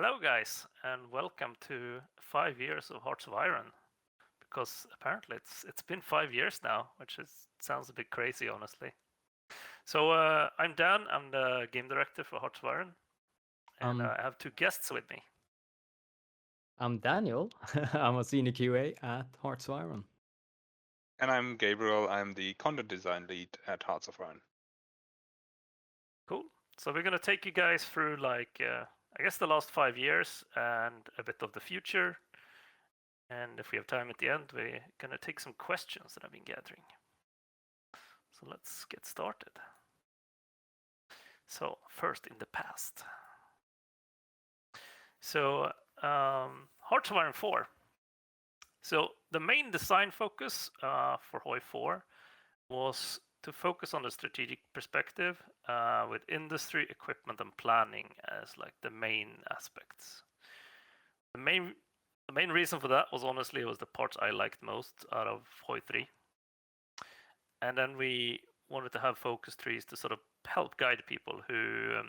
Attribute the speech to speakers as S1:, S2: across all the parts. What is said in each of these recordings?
S1: Hello, guys, and welcome to 5 years of Hearts of Iron. Because apparently it's been 5 years now, which sounds a bit crazy, honestly. So I'm Dan. I'm the game director for Hearts of Iron, and I have two guests with me.
S2: I'm Daniel. I'm a senior QA at Hearts of Iron.
S3: And I'm Gabriel. I'm the content design lead at Hearts of Iron.
S1: Cool. So we're gonna take you guys through I guess the last 5 years and a bit of the future. And if we have time at the end, we're gonna take some questions that I've been gathering. So let's get started. So first in the past. So Hearts of Iron 4. So the main design focus for HOI 4 was to focus on the strategic perspective with industry, equipment, and planning as like the main aspects. The main reason for that was honestly the parts I liked most out of HOI 3. And then we wanted to have focus trees to sort of help guide people who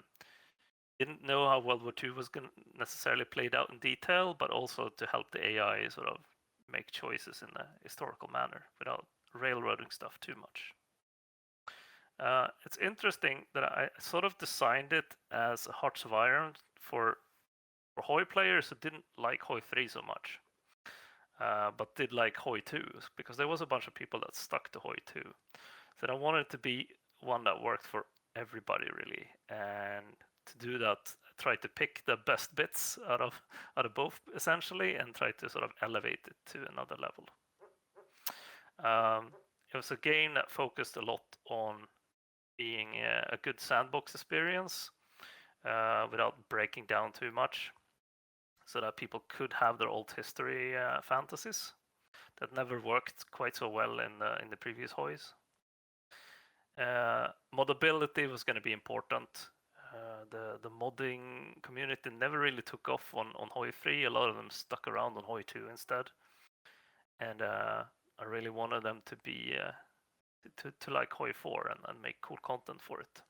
S1: didn't know how World War II was necessarily played out in detail, but also to help the AI sort of make choices in a historical manner without railroading stuff too much. It's interesting that I sort of designed it as a Hearts of Iron for HOI players who didn't like HOI 3 so much, but did like HOI 2, because there was a bunch of people that stuck to HOI 2. So I wanted it to be one that worked for everybody really, and to do that, I tried to pick the best bits out of both essentially, and try to sort of elevate it to another level. It was a game that focused a lot on being a good sandbox experience without breaking down too much, so that people could have their old history fantasies that never worked quite so well in the previous HOIs. Modability was going to be important. The modding community never really took off on HOI 3. A lot of them stuck around on HOI 2 instead, and I really wanted them to be to like HOI 4 and make cool content for it.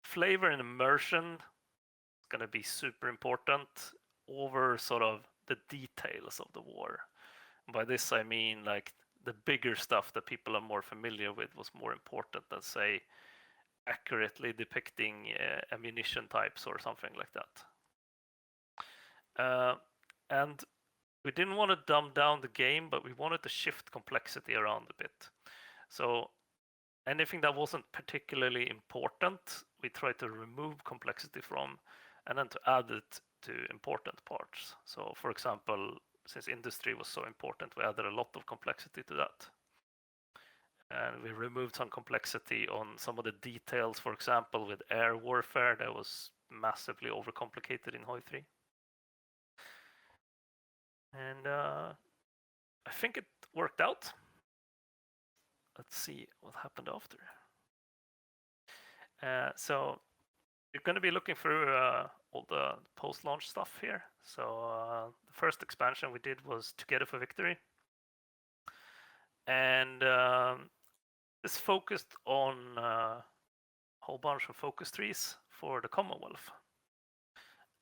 S1: Flavor and immersion is going to be super important over sort of the details of the war. By this I mean like the bigger stuff that people are more familiar with was more important than, say, accurately depicting ammunition types or something like that. And we didn't want to dumb down the game, but we wanted to shift complexity around a bit. So anything that wasn't particularly important, we tried to remove complexity from, and then to add it to important parts. So for example, since industry was so important, we added a lot of complexity to that. And we removed some complexity on some of the details, for example, with air warfare that was massively overcomplicated in HOI 3. And I think it worked out. Let's see what happened after. So you're going to be looking through all the post-launch stuff here. So the first expansion we did was Together for Victory. And this focused on a whole bunch of focus trees for the Commonwealth.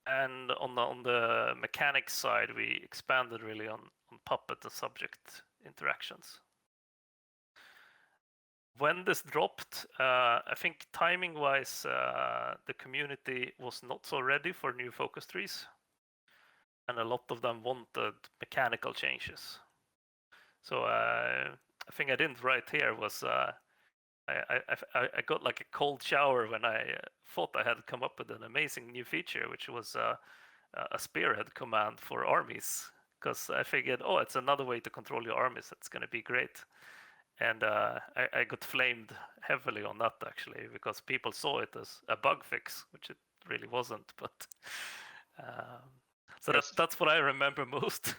S1: And on the mechanics side, we expanded really on puppet and subject interactions. When this dropped, I think timing-wise, the community was not so ready for new focus trees, and a lot of them wanted mechanical changes. So I think I didn't write here was I got like a cold shower when I thought I had come up with an amazing new feature, which was a spearhead command for armies, because I figured, oh, it's another way to control your armies. It's going to be great. And I got flamed heavily on that actually, because people saw it as a bug fix, which it really wasn't. But so yes. That's what I remember most.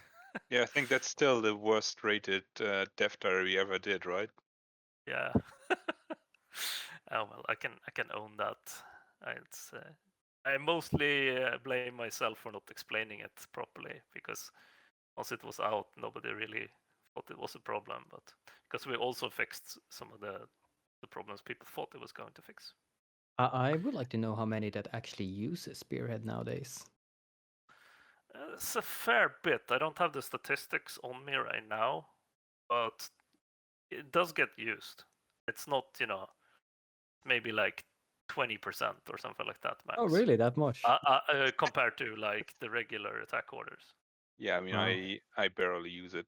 S3: Yeah, I think that's still the worst rated dev diary we ever did, right?
S1: Yeah. Oh well, I can own that. I mostly blame myself for not explaining it properly, because once it was out, nobody really thought it was a problem. But because we also fixed some of the problems people thought it was going to fix.
S2: I would like to know how many that actually uses Spearhead nowadays.
S1: It's a fair bit. I don't have the statistics on me right now, but it does get used. It's not, maybe like 20% or something like that max.
S2: Oh, really? That much?
S1: Compared to like the regular attack orders.
S3: Yeah, I mean,
S2: Wow.
S3: I barely use it.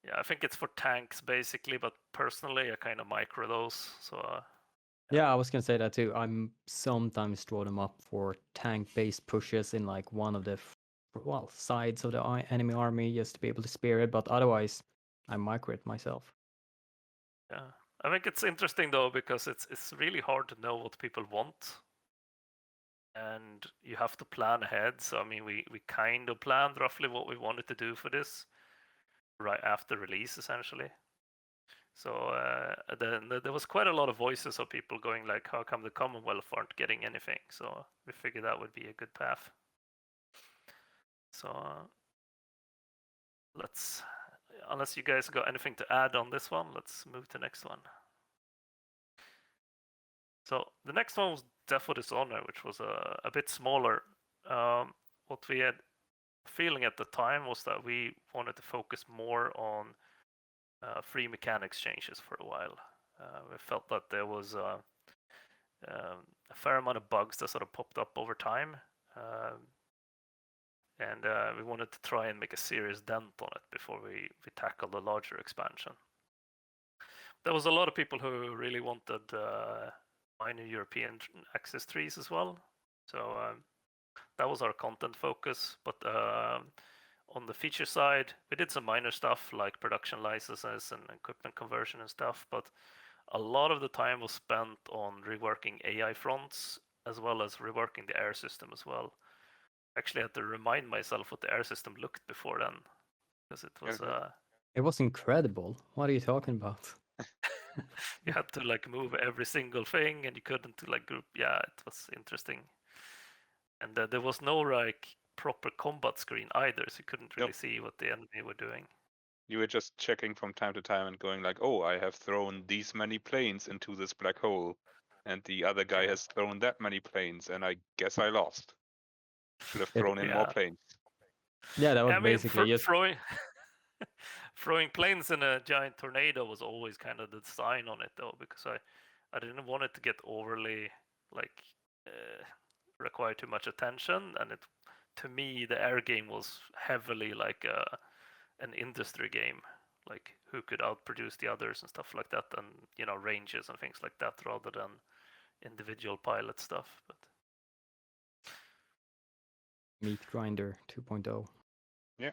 S1: Yeah, I think it's for tanks basically, but personally I kind of micro those. So
S2: Yeah, I was gonna say that too. I'm sometimes draw them up for tank-based pushes in like one of the sides of the enemy army just to be able to spear it, but otherwise I micro it myself.
S1: yeah, I think it's interesting though because it's really hard to know what people want, and you have to plan ahead. So I mean, we kind of planned roughly what we wanted to do for this right after release, essentially. So then there was quite a lot of voices of people going like, "How come the Commonwealth aren't getting anything?" So we figured that would be a good path. So let's, unless you guys got anything to add on this one, let's move to the next one. So the next one was Death for Dishonor, which was a bit smaller. What we had feeling at the time was that we wanted to focus more on free mechanics changes for a while. We felt that there was a fair amount of bugs that sort of popped up over time, and we wanted to try and make a serious dent on it before we tackled the larger expansion. There was a lot of people who really wanted minor European access trees as well, so that was our content focus. But on the feature side, we did some minor stuff like production licenses and equipment conversion and stuff, but a lot of the time was spent on reworking AI fronts as well as reworking the air system as well. Actually, I had to remind myself what the air system looked before then, because it was
S2: It was incredible. What are you talking about?
S1: you had to like move every single thing, and you couldn't like group. Yeah, it was interesting, and there was no like proper combat screen either, so you couldn't really see what the enemy were doing.
S3: You were just checking from time to time and going like, oh, I have thrown these many planes into this black hole, and the other guy
S1: Yeah.
S3: has thrown that many planes, and I guess I lost. Should have
S2: It-
S3: thrown in more
S1: Yeah.
S3: planes.
S2: Yeah, that was
S1: I mean,
S2: basically just
S1: throwing planes in a giant tornado was always kind of the design on it though, because I didn't want it to get overly like require too much attention, and it, to me, the air game was heavily like an industry game, like who could outproduce the others and stuff like that, and ranges and things like that, rather than individual pilot stuff. But
S2: Meat Grinder 2.0.
S3: Yeah.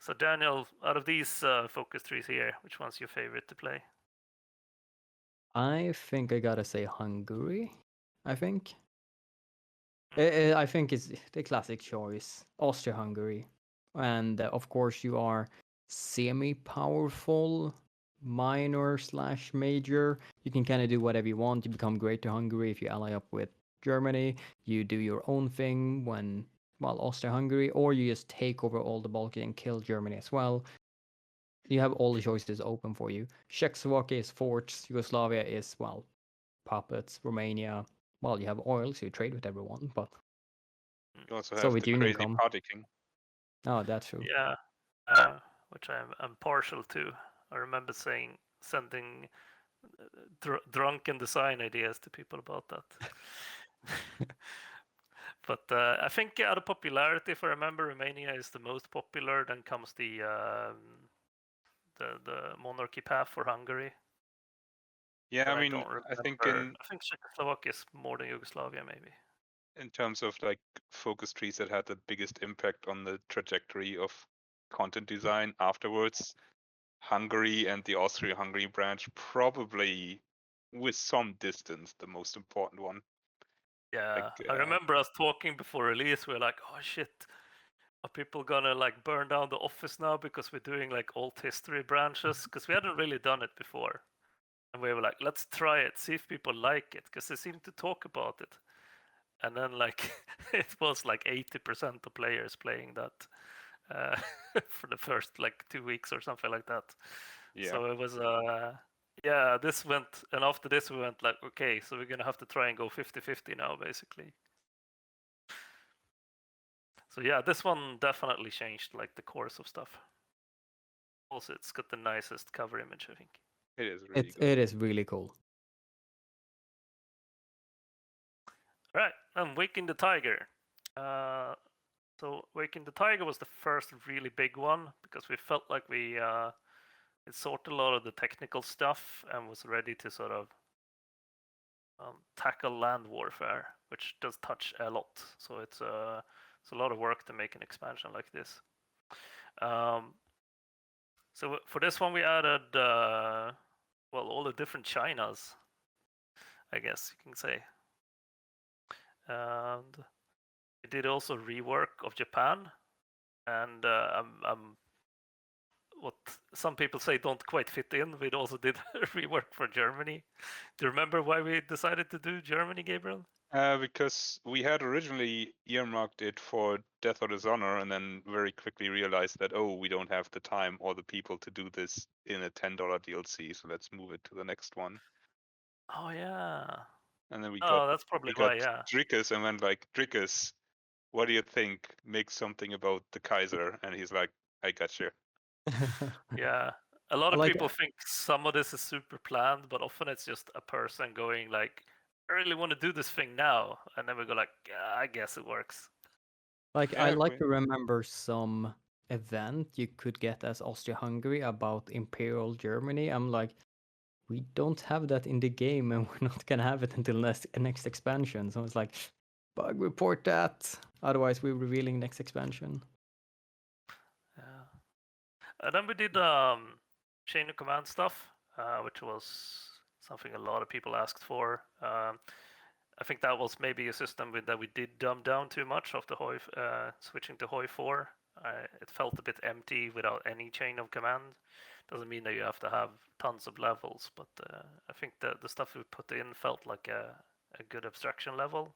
S1: So Daniel, out of these focus trees here, which one's your favorite to play?
S2: I think I gotta say Hungary. I think. I think it's the classic choice, Austria-Hungary, and of course you are semi-powerful, minor/major. You can kind of do whatever you want. You become Greater Hungary if you ally up with Germany. You do your own thing when Austria-Hungary, or you just take over all the Balkans and kill Germany as well. You have all the choices open for you. Czechoslovakia is forts. Yugoslavia is puppets. Romania, you have oil, so you trade with everyone, but.
S3: You also have
S2: Soviet
S3: the
S2: Union
S3: crazy
S2: come.
S3: party king.
S2: Oh, that's true.
S1: Yeah, which I'm partial to. I remember sending drunken design ideas to people about that. But I think out of popularity, if I remember, Romania is the most popular. Then comes the monarchy path for Hungary.
S3: Yeah,
S1: Then
S3: I mean,
S1: don't remember.
S3: I think
S1: I think Czechoslovakia is more than Yugoslavia, maybe.
S3: in terms of like focus trees that had the biggest impact on the trajectory of content design afterwards, Hungary and the Austria-Hungary branch probably, with some distance, the most important one.
S1: Yeah,
S3: Like,
S1: I remember us talking before release. We were like, "Oh shit, are people gonna like burn down the office now because we're doing like alt history branches?" Because we hadn't really done it before, and we were like, "Let's try it, see if people like it," because they seemed to talk about it. And then like it was like 80% of players playing that for the first like 2 weeks or something like that.
S3: yeah.
S1: So it was Yeah, this went, and after this we went like, okay, so we're gonna have to try and go 50-50 now, basically. So yeah, this one definitely changed like the course of stuff. Also, it's got the nicest cover image, I think.
S3: It is really good.
S2: It is really cool.
S1: Right, and Waking the Tiger. So Waking the Tiger was the first really big one because we felt like we it sorted a lot of the technical stuff and was ready to sort of tackle land warfare, which does touch a lot. So it's a lot of work to make an expansion like this. So for this one, we added all the different Chinas, I guess you can say, and we did also rework of Japan, and what some people say don't quite fit in. We also did rework for Germany. Do you remember why we decided to do Germany, Gabriel?
S3: Because we had originally earmarked it for Death or Dishonor, and then very quickly realized that, oh, we don't have the time or the people to do this in a $10 DLC, so let's move it to the next one.
S1: Oh yeah.
S3: And then we
S1: that's probably why. Yeah.
S3: Drickus and went like, Drickus, what do you think? Make something about the Kaiser. And he's like, I got you.
S1: Yeah. A lot of
S2: like
S1: people think some of this is super planned, but often it's just a person going like, I really want to do this thing now. And then we go like, yeah, I guess it works.
S2: Like
S3: Yeah,
S2: I like to remember some event you could get as Austria-Hungary about Imperial Germany. I'm like, we don't have that in the game, and we're not gonna have it until next expansion. So it's like, bug report that. Otherwise, we're revealing next expansion.
S1: Yeah. And then we did chain of command stuff, which was something a lot of people asked for. I think that was maybe a system that we did dumb down too much after switching to Hoi 4. It felt a bit empty without any chain of command. Doesn't mean that you have to have tons of levels, but I think the stuff we put in felt like a good abstraction level.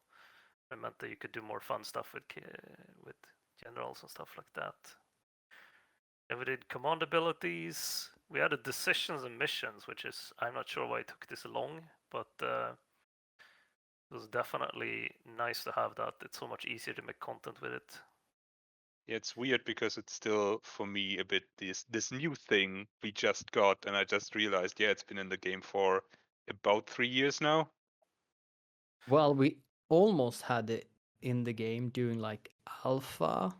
S1: It meant that you could do more fun stuff with generals and stuff like that. And we did command abilities. We added decisions and missions, which is, I'm not sure why it took this long, but it was definitely nice to have that. It's so much easier to make content with it.
S3: Yeah, it's weird because it's still, for me, a bit this new thing we just got, and I just realized, yeah, it's been in the game for about 3 years now.
S2: Well, we almost had it in the game during like alpha,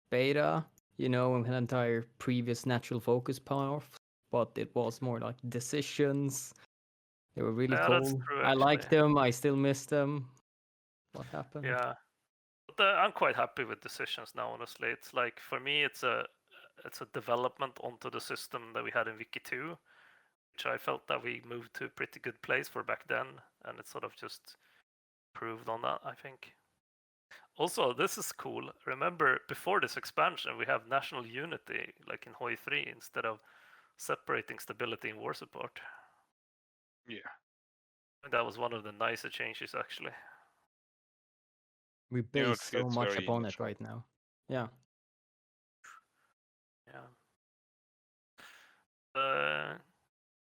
S2: beta, you know, an entire previous natural focus path, but it was more like decisions. They were really
S1: Yeah,
S2: cool.
S1: that's true,
S2: I liked
S1: actually.
S2: them. I still miss them. What happened?
S1: Yeah, but I'm quite happy with decisions now. Honestly, it's like for me, it's a development onto the system that we had in Wiki 2, which I felt that we moved to a pretty good place for back then, and it sort of just improved on that, I think. Also, this is cool. Remember, before this expansion, we have national unity, like in Hoi 3, instead of separating stability and war support.
S3: Yeah.
S1: That was one of the nicer changes, actually.
S2: We
S3: You know,
S2: base
S3: it
S2: so
S3: feels
S2: much
S3: very
S2: upon it
S3: natural.
S2: right now. Yeah.
S1: Yeah.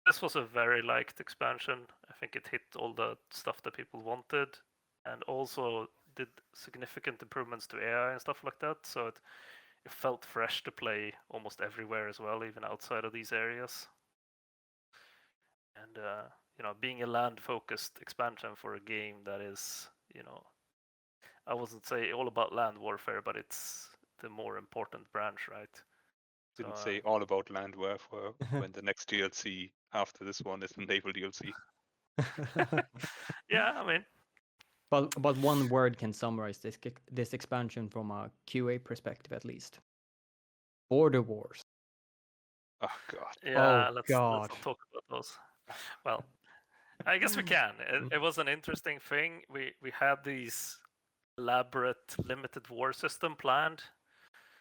S1: This was a very liked expansion. I think it hit all the stuff that people wanted, and also did significant improvements to AI and stuff like that. So it felt fresh to play almost everywhere as well, even outside of these areas. And being a land-focused expansion for a game that is, I wouldn't say all about land warfare, but it's the more important branch, right?
S3: Didn't say all about land warfare when the next DLC after this one is the naval DLC.
S1: Yeah, I mean,
S2: but one word can summarize this expansion from a QA perspective, at least. Border wars.
S3: Oh god.
S1: yeah,
S2: Oh,
S1: let's
S2: God.
S1: not talk about those. Well, I guess we can. It was an interesting thing. We had these elaborate limited war system planned.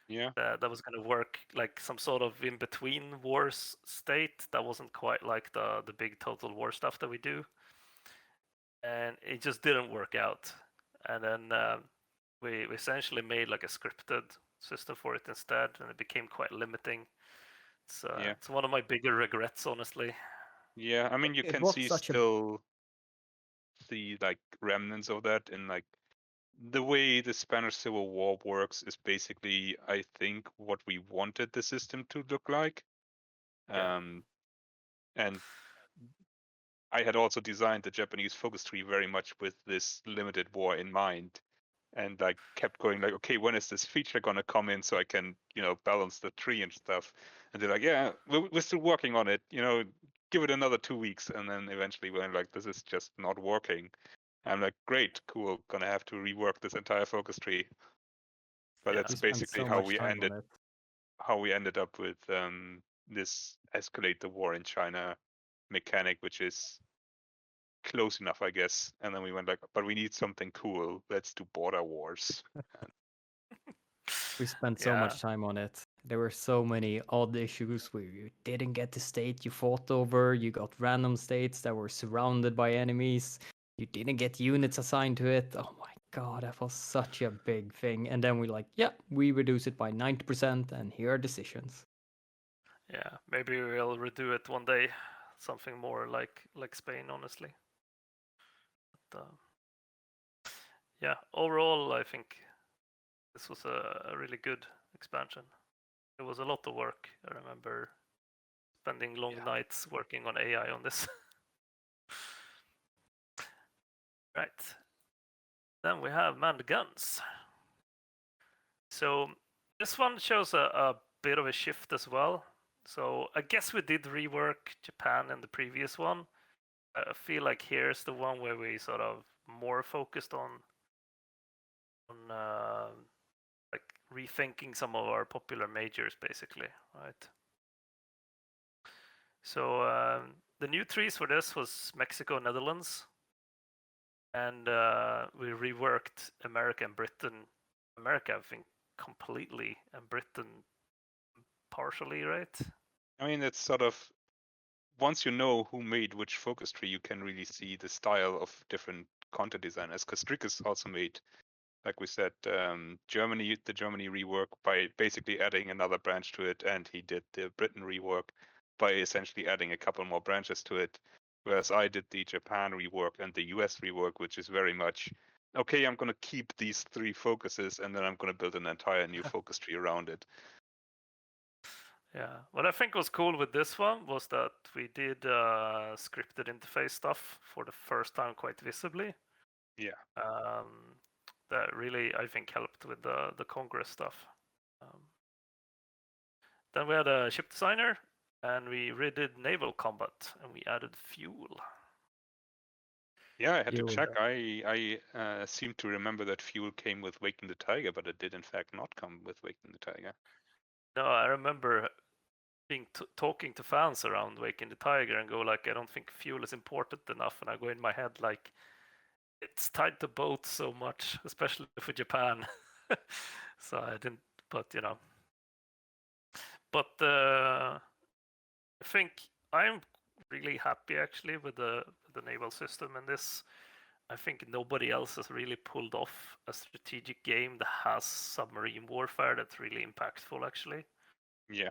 S3: Yeah.
S1: That was going to work like some sort of in between wars state. That wasn't quite like the big total war stuff that we do, and it just didn't work out. And then we essentially made like a scripted system for it instead, and it became quite limiting. It's one of my bigger regrets, honestly.
S3: Yeah, I mean, you
S2: It
S3: can
S2: was
S3: see
S2: such a
S3: still the like remnants of that in like the way the Spanish Civil War works is basically, I think, what we wanted the system to look like.
S1: Yeah.
S3: And I had also designed the Japanese focus tree very much with this limited war in mind, and like kept going like, okay, when is this feature gonna come in so I can, balance the tree and stuff? And they're like, yeah, we're still working on it, give it another 2 weeks. And then eventually we're like, this is just not working. I'm like, great, cool, gonna have to rework this entire focus tree. But
S1: Yeah.
S3: that's
S2: we spent
S3: basically
S2: so
S3: how
S2: much
S3: we
S2: time on
S3: ended up with this escalate the war in China mechanic, which is close enough, I guess. And then we went like, but we need something cool. Let's do border wars.
S2: We spent so
S1: Yeah.
S2: much time on it. There were so many odd issues where you didn't get the state you fought over. You got random states that were surrounded by enemies. You didn't get units assigned to it. Oh my god, that was such a big thing. And then we like, yeah, we reduce it by 90%, and here are decisions.
S1: Yeah. Maybe we'll redo it one day. Something more like Spain, honestly. But, yeah. Overall, I think this was a really good expansion. It was a lot of work. I remember spending long nights working on AI on this. Right. Then we have manned guns. So this one shows a bit of a shift as well. So I guess we did rework Japan in the previous one. I feel like here's the one where we sort of more focused on like rethinking some of our popular majors, basically, right? So the new trees for this was Mexico, Netherlands, and we reworked America and Britain. America, I think, completely, and Britain partially, right?
S3: I mean, it's sort of once you know who made which focus tree, you can really see the style of different content designers. Because Strikus also made, like we said, the Germany rework by basically adding another branch to it, and he did the Britain rework by essentially adding a couple more branches to it. Whereas I did the Japan rework and the US rework, which is very much okay. I'm going to keep these 3 focuses, and then I'm going to build an entire new focus tree around it.
S1: Yeah. What I think was cool with this one was that we did scripted interface stuff for the first time quite visibly.
S3: Yeah.
S1: That really, I think, helped with the Congress stuff. Then we had a ship designer, and we redid naval combat, and we added fuel.
S3: Yeah, I had to
S2: Fuel.
S3: check. I seem to remember that fuel came with Waking the Tiger, but it did in fact not come with Waking the Tiger.
S1: No, I remember being talking to fans around Waking the Tiger and go like, I don't think fuel is important enough, and I go in my head like, it's tied to boats so much, especially for Japan. So I didn't, but I think I'm really happy actually with the naval system in this. I think nobody else has really pulled off a strategic game that has submarine warfare that's really impactful actually.
S3: Yeah.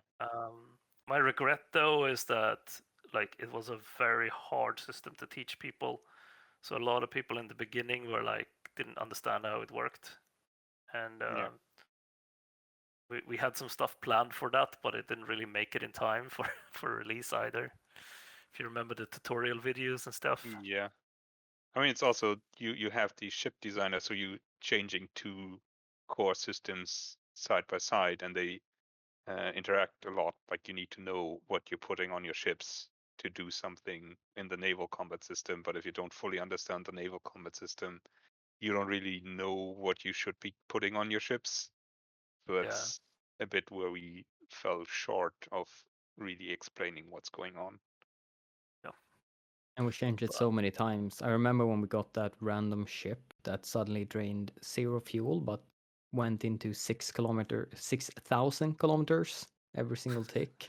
S1: My regret though is that like it was a very hard system to teach people. So a lot of people in the beginning were like didn't understand how it worked, and
S3: Yeah.
S1: we had some stuff planned for that, but it didn't really make it in time for release either. If you remember the tutorial videos and stuff.
S3: Yeah. I mean, it's also you have the ship designer, so you changing 2 core systems side by side, and they interact a lot. Like you need to know what you're putting on your ships to do something in the naval combat system. But if you don't fully understand the naval combat system, you don't really know what you should be putting on your ships. So that's a bit where we fell short of really explaining what's going on.
S2: And we changed it so many times. I remember when we got that random ship that suddenly drained 0 fuel, but went into 6,000 kilometers every single tick.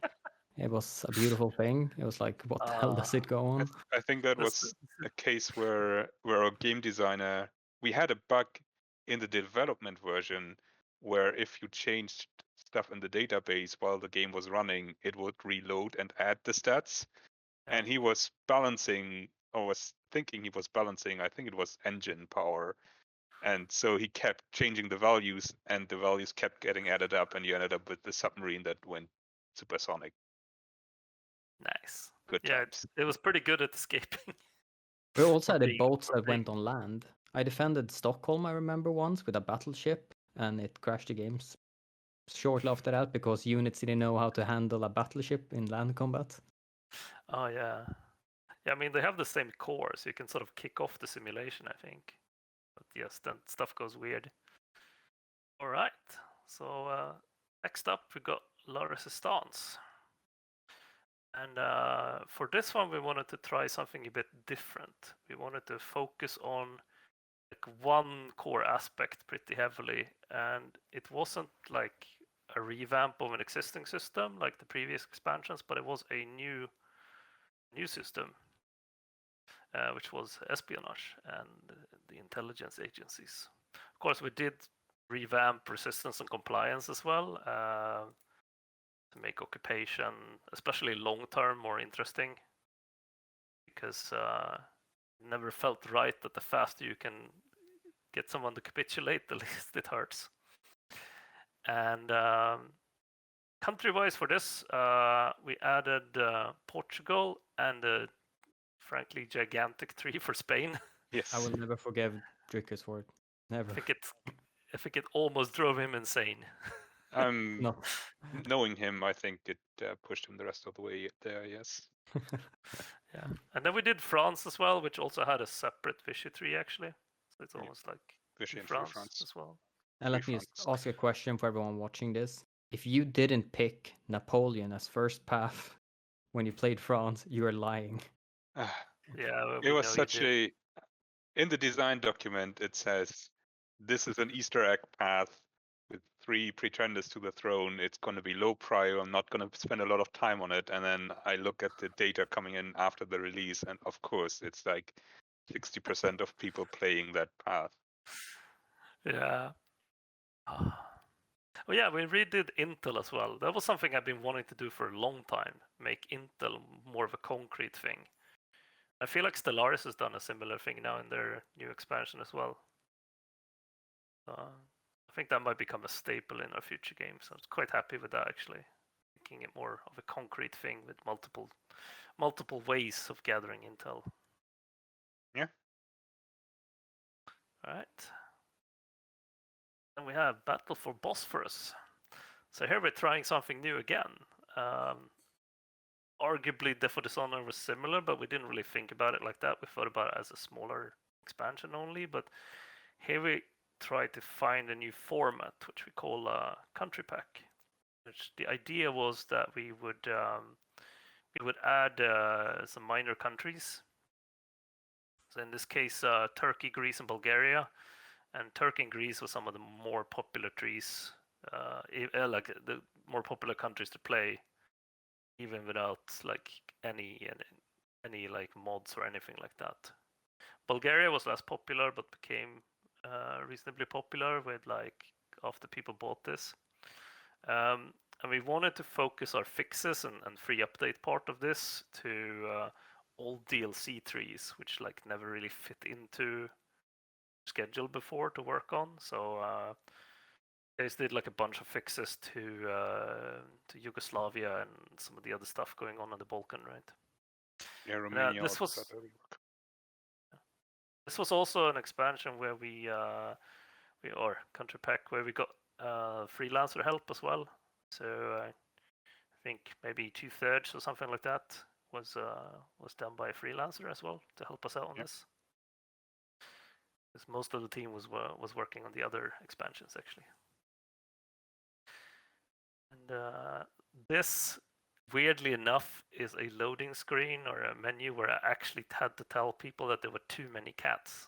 S2: It was a beautiful thing. It was like, what the hell does it go on?
S3: I think that was a case where our game designer, we had a bug in the development version where if you changed stuff in the database while the game was running, it would reload and add the stats. and he was balancing, or was thinking he was balancing, I think it was engine power. And so he kept changing the values, and the values kept getting added up, and you ended up with the submarine that went supersonic.
S1: Nice.
S3: Good
S1: Yeah,
S3: times.
S1: it was pretty good at escaping.
S2: We also
S1: from
S2: had the
S1: being-
S2: boats
S1: from
S2: that went
S1: being-
S2: on land. I defended Stockholm, I remember once, with a battleship, and it crashed the games shortly after that because units didn't know how to handle a battleship in land combat.
S1: Oh yeah. Yeah, I mean they have the same core, so you can sort of kick off the simulation, I think. But yes, then stuff goes weird. All right. So next up we got La Resistance. And for this one we wanted to try something a bit different. We wanted to focus on like one core aspect pretty heavily, and it wasn't like a revamp of an existing system like the previous expansions, but it was a new system, which was espionage and the intelligence agencies. Of course, we did revamp resistance and compliance as well to make occupation, especially long term, more interesting. Because it never felt right that the faster you can get someone to capitulate, the least it hurts. And country-wise for this, we added Portugal and frankly gigantic tree for Spain.
S3: Yes.
S2: I will never forgive Drickers for it. Never.
S1: I think it almost drove him insane.
S2: No.
S3: Knowing him, I think it pushed him the rest of the way there. Yes.
S1: Yeah, and then we did France as well, which also had a separate Vichy tree actually. So it's
S3: Yeah.
S1: almost like
S3: Vichy and Free
S1: France
S3: France.
S1: as well.
S2: And let
S3: Free
S2: me just
S3: France.
S2: ask a question for everyone watching this. If you didn't pick Napoleon as first path when you played France, you are lying.
S1: Yeah,
S3: It was such a. In the design document, it says, "This is an Easter egg path with 3 pretenders to the throne. It's going to be low prio. I'm not going to spend a lot of time on it." And then I look at the data coming in after the release, and of course, it's like 60% of people playing that path.
S1: Yeah. Oh yeah, we redid Intel as well. That was something I've been wanting to do for a long time. Make Intel more of a concrete thing. I feel like Stellaris has done a similar thing now in their new expansion as well. I think that might become a staple in our future games. I was quite happy with that actually, making it more of a concrete thing with multiple ways of gathering intel.
S3: Yeah.
S1: All right. Then we have Battle for Bosphorus. So here we're trying something new again. Arguably Death for Dishonor was similar, but we didn't really think about it like that. We thought about it as a smaller expansion only, but here we try to find a new format, which we call Country Pack. Which the idea was that we would add some minor countries. So in this case, Turkey, Greece, and Bulgaria. And Turkey and Greece were some of the more popular trees, like the more popular countries to play, even without like any like mods or anything like that. Bulgaria was less popular, but became reasonably popular with like after people bought this. And we wanted to focus our fixes and free update part of this to old DLC trees, which like never really fit into schedule before to work on. So guys did like a bunch of fixes to Yugoslavia and some of the other stuff going on in the Balkan, right?
S3: Yeah, Romania.
S1: This was also an expansion where we or country pack where we got freelancer help as well. So I think maybe 2/3 or something like that was done by a freelancer as well to help us out on this. Because most of the team was working on the other expansions actually. And this, weirdly enough, is a loading screen or a menu where I actually had to tell people that there were too many cats,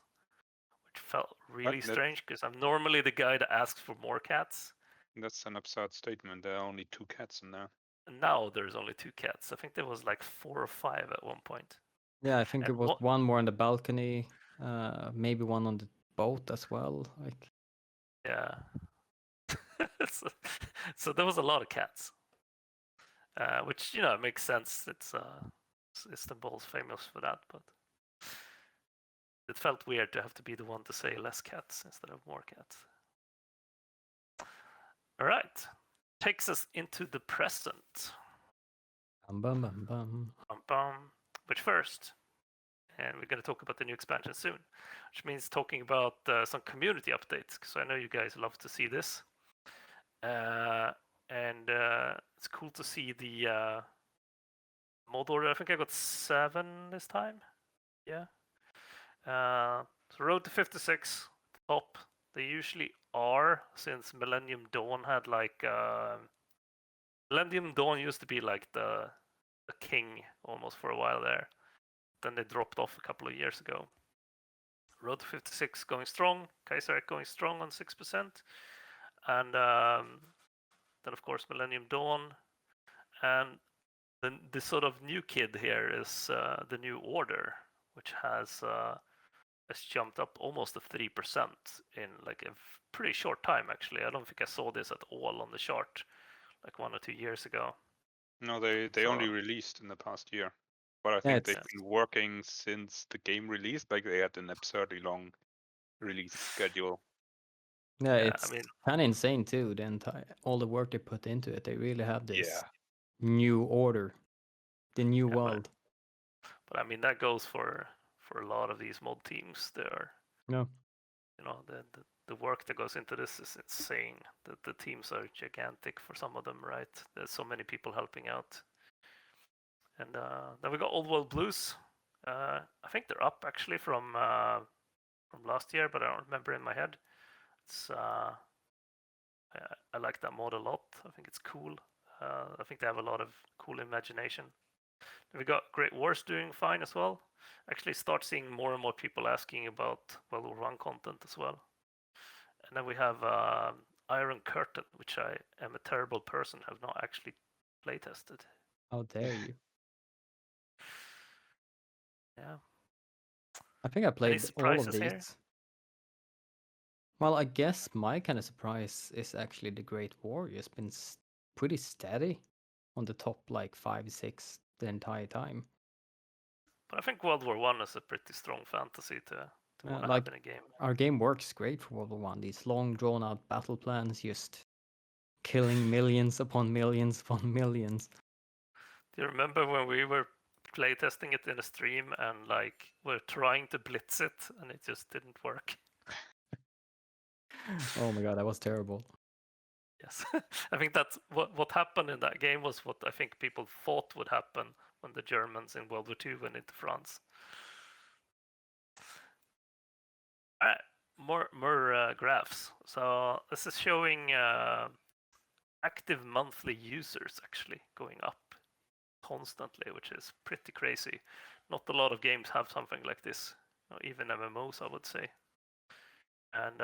S1: which felt really strange because I'm normally the guy that asks for more cats.
S3: That's an absurd statement. There are only 2 cats in there.
S1: And now there's only 2 cats. I think there was like 4 or 5 at one point.
S2: Yeah, I think there was one more on the balcony, maybe one on the boat as well. Like,
S1: yeah. So there was a lot of cats, which makes sense. It's Istanbul's famous for that, but it felt weird to have to be the one to say less cats instead of more cats. All right, takes us into the present.
S2: Bum, bum, bum, bum.
S1: But first, and we're going to talk about the new expansion soon, which means talking about some community updates, because I know you guys love to see this. And it's cool to see the mod order. I think I got 7 this time. Yeah. So Road to 56 top. They usually are, since Millennium Dawn had like Millennium Dawn used to be like the king almost for a while there. Then they dropped off a couple of years ago. Road to 56 going strong. Kaiser going strong on 6%. And then of course Millennium Dawn. And then the sort of new kid here is the New Order, which has jumped up almost to 3% in like a pretty short time actually. I don't think I saw this at all on the chart like 1 or 2 years ago.
S3: No, they only released in the past year. But I think they've been working since the game released. Like they had an absurdly long release schedule.
S2: Yeah, it's kind of insane too. All the work they put into it. They really have this new order, the new world.
S1: But I mean that goes for a lot of these mod teams. You know, the work that goes into this is insane. The teams are gigantic for some of them, right? There's so many people helping out. And then we got Old World Blues. I think they're up actually from last year, but I don't remember in my head. It's I like that mod a lot. I think it's cool. I think they have a lot of cool imagination. Then we got Great Wars doing fine as well. Actually start seeing more and more people asking about World War I content as well. And then we have Iron Curtain, which I am a terrible person, have not actually playtested.
S2: How dare you?
S1: Yeah.
S2: I think I played all of these. Here? Well, I guess my kind of surprise is actually the Great War. It's been pretty steady on the top like 5, 6 the entire time.
S1: But I think World War I is a pretty strong fantasy to want to have in a game.
S2: Our game works great for World War I. These long drawn out battle plans, just killing millions upon millions upon millions.
S1: Do you remember when we were playtesting it in a stream and like we're trying to blitz it and it just didn't work?
S2: Oh my god, that was terrible.
S1: Yes, I think that's what happened in that game was what I think people thought would happen when the Germans in World War II went into France. All right, more graphs. So this is showing active monthly users actually going up constantly, which is pretty crazy. Not a lot of games have something like this, even MMOs, I would say. And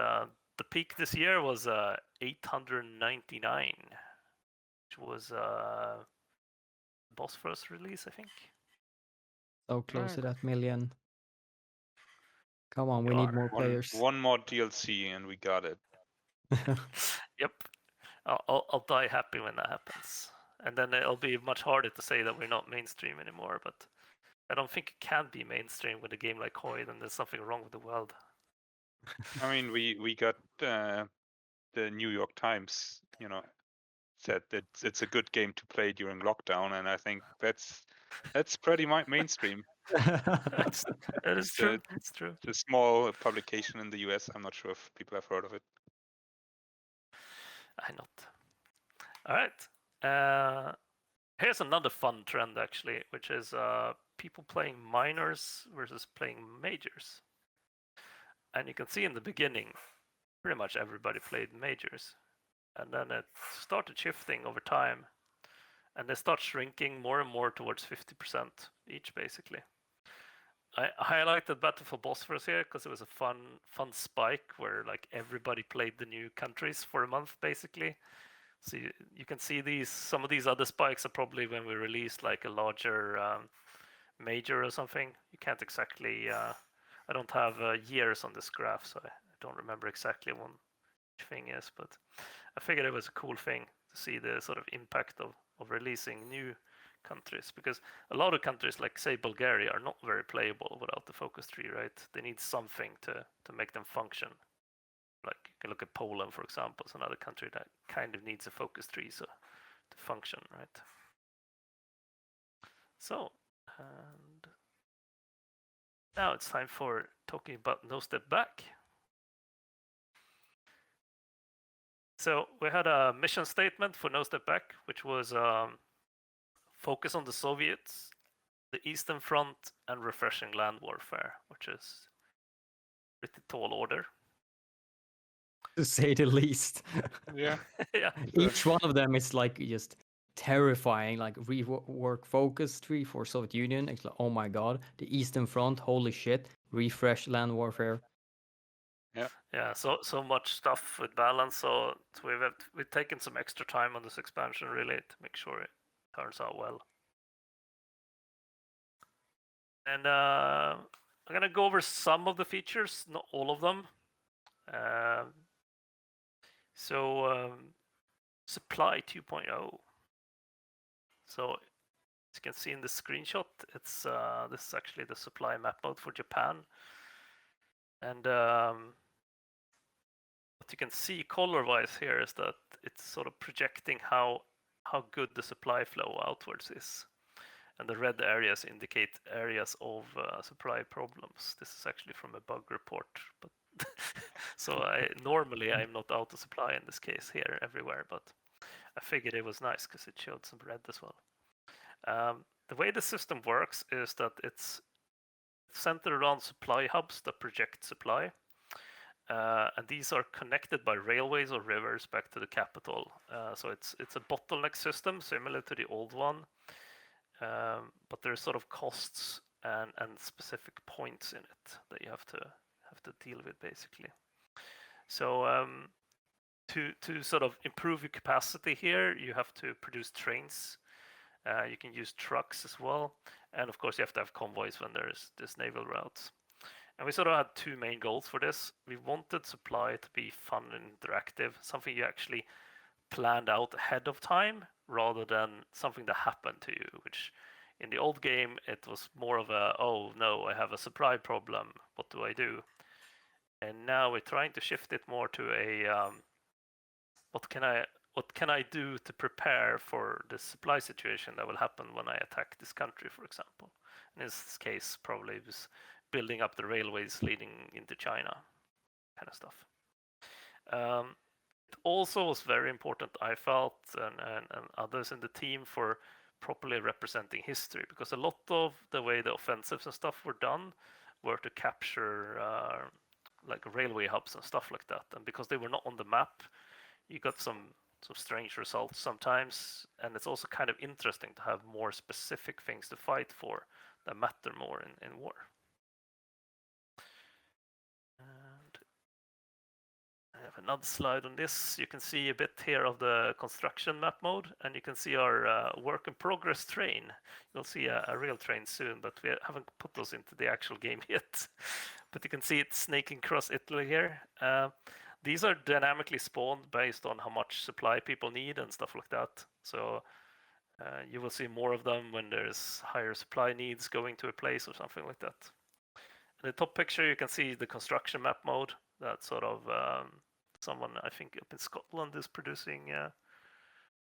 S1: the peak this year was 899, which was Bosphorus release, I think.
S2: So close to that million. Come on, we need more players.
S3: One more DLC and we got it.
S1: Yep. I'll die happy when that happens. And then it'll be much harder to say that we're not mainstream anymore, but I don't think it can be mainstream with a game like Hoi, then there's something wrong with the world.
S3: I mean, we got the New York Times, said that it's a good game to play during lockdown, and I think that's pretty mainstream.
S1: That is true. It's true.
S3: It's a small publication in the US. I'm not sure if people have heard of it.
S1: I not. All right. Here's another fun trend actually, which is people playing minors versus playing majors. And you can see in the beginning, pretty much everybody played majors. And then it started shifting over time. And they start shrinking more and more towards 50% each, basically. I highlighted Battle for Bosphorus here because it was a fun spike where like everybody played the new countries for a month, basically. So you can see some of these other spikes are probably when we released like a larger major or something. You can't exactly... I don't have years on this graph, so I don't remember exactly what each thing is, but I figured it was a cool thing to see the sort of impact of releasing new countries, because a lot of countries, like say Bulgaria, are not very playable without the focus tree, right? They need something to make them function. Like you can look at Poland, for example, it's another country that kind of needs a focus tree to function, right? So, and now it's time for talking about No Step Back. So we had a mission statement for No Step Back, which was focus on the Soviets, the Eastern Front, and refreshing land warfare, which is pretty tall order.
S2: To say the least.
S3: Yeah.
S1: Yeah.
S2: Each one of them is like just terrifying. Like rework focus tree for Soviet Union. It's like, oh my god, the Eastern Front, holy shit. Refresh land warfare.
S1: Yeah, so much stuff with balance. So we've taken some extra time on this expansion really to make sure it turns out well. And I'm gonna go over some of the features, not all of them. Supply 2.0. So as you can see in the screenshot, it's this is actually the supply map mode for Japan. And what you can see color-wise here is that it's sort of projecting how good the supply flow outwards is. And the red areas indicate areas of supply problems. This is actually from a bug report, but so normally I'm not out of supply in this case here everywhere, but I figured it was nice because it showed some red as well. The way the system works is that it's centered around supply hubs that project supply. And these are connected by railways or rivers back to the capital. So it's a bottleneck system similar to the old one, but there's sort of costs and specific points in it that you have to deal with basically. So to sort of improve your capacity here, you have to produce trains. You can use trucks as well, and of course you have to have convoys when there's this naval routes. And we sort of had two main goals for this. We wanted supply to be fun and interactive, something you actually planned out ahead of time rather than something that happened to you, which in the old game it was more of a, oh no, I have a supply problem, what do I do? And now we're trying to shift it more to a what can I do to prepare for the supply situation that will happen when I attack this country, for example. In this case, probably it was building up the railways leading into China, kind of stuff. It also was very important, I felt, and others in the team, for properly representing history, because a lot of the way the offensives and stuff were done were to capture like railway hubs and stuff like that, and because they were not on the map, you got some strange results sometimes, and it's also kind of interesting to have more specific things to fight for that matter more in war. And I have another slide on this. You can see a bit here of the construction map mode, and you can see our work in progress train. You'll see a real train soon, but we haven't put those into the actual game yet. But you can see it snaking across Italy here. These are dynamically spawned based on how much supply people need and stuff like that. So you will see more of them when there's higher supply needs going to a place or something like that. In the top picture, you can see the construction map mode. That sort of someone, I think, up in Scotland is producing,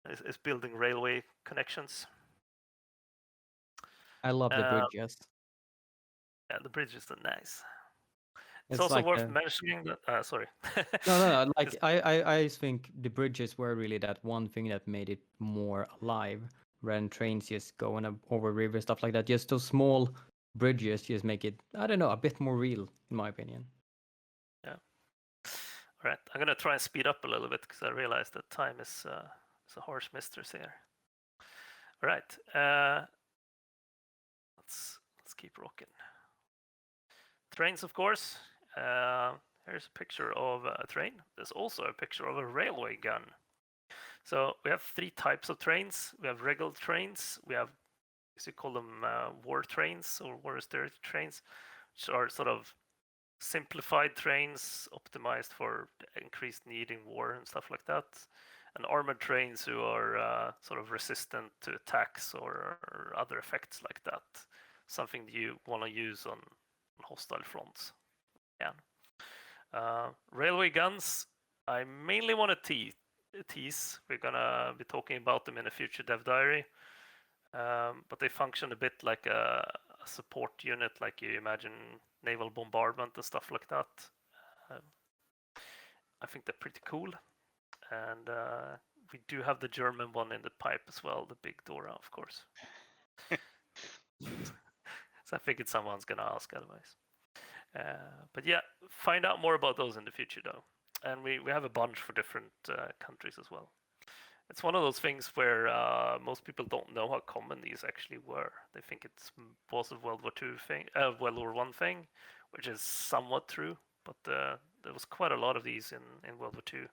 S1: is building railway connections.
S2: I love the bridges.
S1: Yeah, the bridges are nice. It's
S2: It's
S1: also
S2: like
S1: worth mentioning that. Sorry.
S2: No. Like I think the bridges were really that one thing that made it more alive. When trains just going over rivers, stuff like that. Just those small bridges just make it, I don't know, a bit more real, in my opinion.
S1: Yeah. All right. I'm gonna try and speed up a little bit because I realize that time is a harsh mistress here. All right. Let's keep rocking. Trains, of course. Here's a picture of a train. There's also a picture of a railway gun. So we have three types of trains. We have regular trains. We have, as you call them, war trains or war austerity trains, which are sort of simplified trains optimized for increased need in war and stuff like that. and armored trains who are sort of resistant to attacks or other effects like that. Something you want to use on hostile fronts. Yeah. Railway guns, I mainly want to tease. We're gonna be talking about them in a future dev diary. But they function a bit like a support unit, like you imagine naval bombardment and stuff like that. I think they're pretty cool. And we do have the German one in the pipe as well, the big Dora, of course. So I figured someone's gonna ask otherwise. But yeah, find out more about those in the future though. And we have a bunch for different countries as well. It's one of those things where most people don't know how common these actually were. They think it was a World War II thing, World War I thing, which is somewhat true. But there was quite a lot of these in World War II.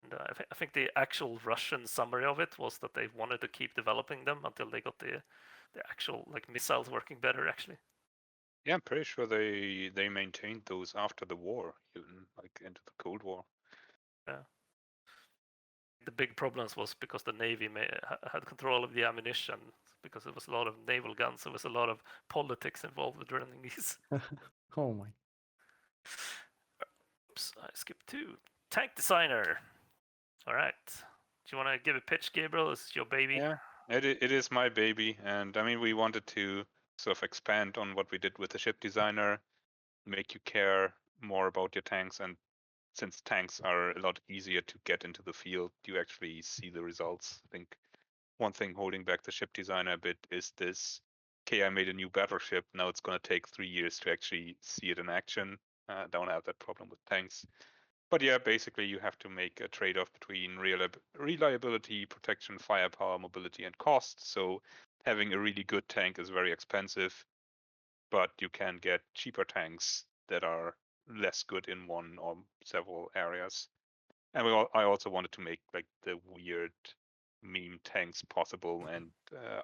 S1: And I think the actual Russian summary of it was that they wanted to keep developing them until they got the actual like missiles working better actually.
S3: Yeah, I'm pretty sure they maintained those after the war, even like into the Cold War.
S1: Yeah. The big problems was because the Navy had control of the ammunition, because it was a lot of naval guns. There was a lot of politics involved with running these.
S2: Oh my.
S1: Oops, I skipped 2. Tank designer. All right. Do you want to give a pitch, Gabriel? This is your baby.
S3: Yeah, it is my baby, and I mean we wanted to sort of expand on what we did with the ship designer, make you care more about your tanks, and since tanks are a lot easier to get into the field, you actually see the results. I think one thing holding back the ship designer a bit is this. Okay, I made a new battleship. Now it's going to take 3 years to actually see it in action. Don't have that problem with tanks. But yeah, basically you have to make a trade-off between reliability, protection, firepower, mobility, and cost. So having a really good tank is very expensive, but you can get cheaper tanks that are less good in one or several areas. And I also wanted to make like the weird meme tanks possible, and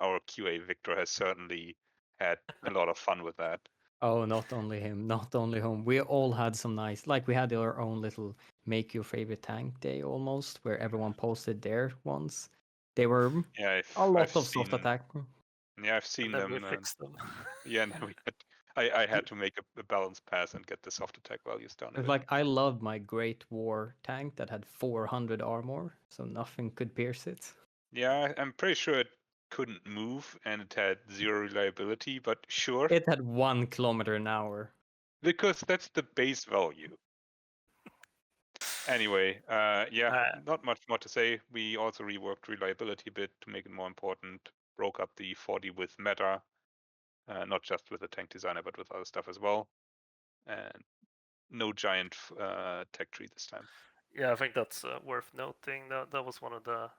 S3: our QA Victor has certainly had a lot of fun with that.
S2: Oh, not only him, not only him. We all had some nice, like we had our own little make your favorite tank day almost, where everyone posted their ones. They were
S3: Yeah,
S2: a lot
S3: I've
S2: of soft
S3: seen.
S2: attack.
S3: Yeah, I've seen
S1: And then we
S3: them.
S1: fixed them.
S3: Yeah, no, I had to make a balance pass and get the soft attack values down a
S2: It's
S3: bit.
S2: like I loved my Great War tank that had 400 armor, so nothing could pierce it.
S3: Yeah, I'm pretty sure it couldn't move and it had 0 reliability, but sure,
S2: It had 1 kilometer an hour.
S3: because that's the base value. Anyway, yeah, not much more to say. We also reworked reliability a bit to make it more important, broke up the 40 with meta, not just with the tank designer, but with other stuff as well. And no giant tech tree this time.
S1: Yeah, I think that's worth noting. That was one of the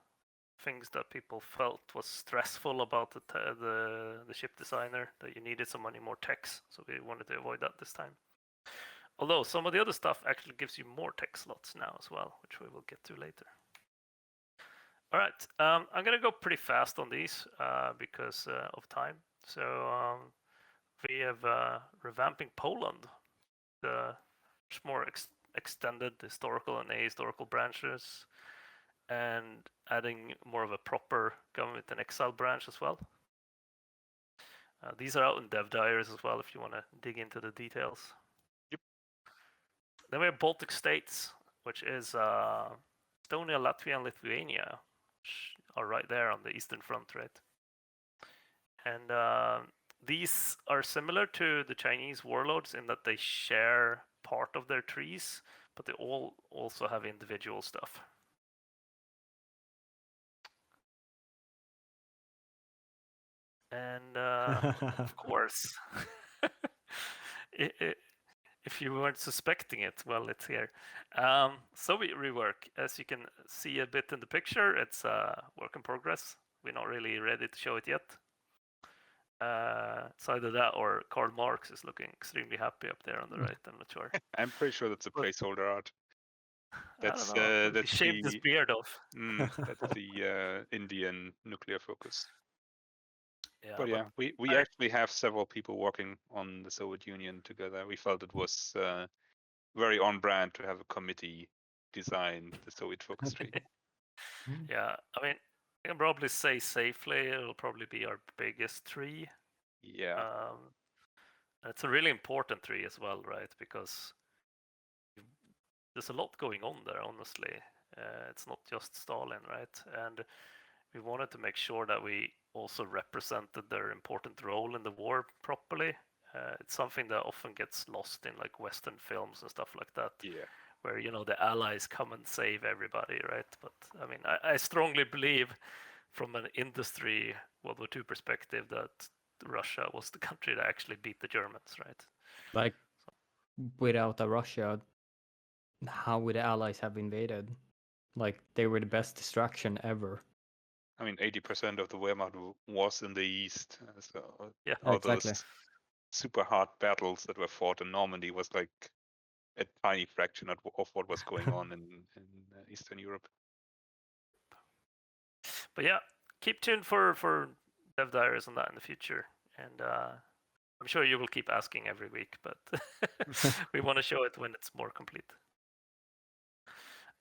S1: things that people felt was stressful about the ship designer, that you needed so many more techs. So we wanted to avoid that this time. Although some of the other stuff actually gives you more tech slots now as well, which we will get to later. All right, I'm gonna go pretty fast on these because of time. So we have revamping Poland, the more extended historical and ahistorical branches, and adding more of a proper government and exile branch as well. These are out in dev diaries as well if you want to dig into the details.
S3: Yep.
S1: Then we have Baltic states, which is Estonia, Latvia, and Lithuania, which are right there on the eastern front, right? And these are similar to the Chinese warlords in that they share part of their trees, but they all also have individual stuff. And of course, if you weren't suspecting it, well, it's here. Soviet rework, as you can see a bit in the picture, it's a work in progress. We're not really ready to show it yet. It's either that or Karl Marx is looking extremely happy up there on the right. I'm not sure.
S3: I'm pretty sure that's a placeholder art. That's
S1: I don't know.
S3: that's
S1: He shaved his
S3: the
S1: beard off.
S3: that's the Indian nuclear focus.
S1: Yeah,
S3: But yeah, we actually have several people working on the Soviet Union together. We felt it was very on brand to have a committee design the Soviet focus tree.
S1: Yeah, I mean, I can probably say safely it'll probably be our biggest tree.
S3: Yeah.
S1: And it's a really important tree as well, right? Because there's a lot going on there, honestly. It's not just Stalin, right? And we wanted to make sure that we also represented their important role in the war properly. It's something that often gets lost in like Western films and stuff like that,
S3: Yeah.
S1: where the Allies come and save everybody, right? But I mean, I strongly believe, from an industry World War II perspective, that Russia was the country that actually beat the Germans, right?
S2: Like, without a Russia, how would the Allies have invaded? Like, they were the best distraction ever.
S3: I mean, 80% of the Wehrmacht was in the east. So
S1: Yeah.
S3: all
S2: Exactly.
S3: those super hard battles that were fought in Normandy was like a tiny fraction of what was going on in Eastern Europe.
S1: But yeah, keep tuned for Dev Diaries on that in the future, and I'm sure you will keep asking every week, but we want to show it when it's more complete.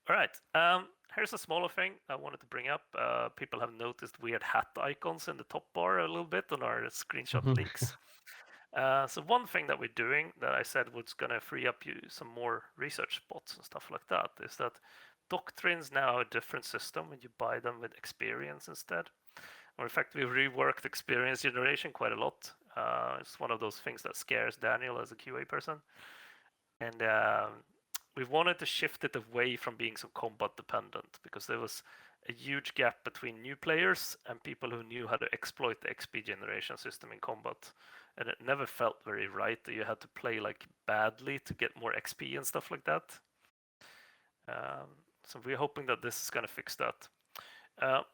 S1: All right. Here's a smaller thing I wanted to bring up. People have noticed weird hat icons in the top bar a little bit on our screenshot leaks. So one thing that we're doing that I said was going to free up you some more research spots and stuff like that is that doctrines now have a different system when you buy them with experience instead. Or in fact, we've reworked experience generation quite a lot. It's one of those things that scares Daniel as a QA person. And we wanted to shift it away from being so combat dependent, because there was a huge gap between new players and people who knew how to exploit the XP generation system in combat. And it never felt very right that you had to play like badly to get more XP and stuff like that. So we're hoping that this is going to fix that.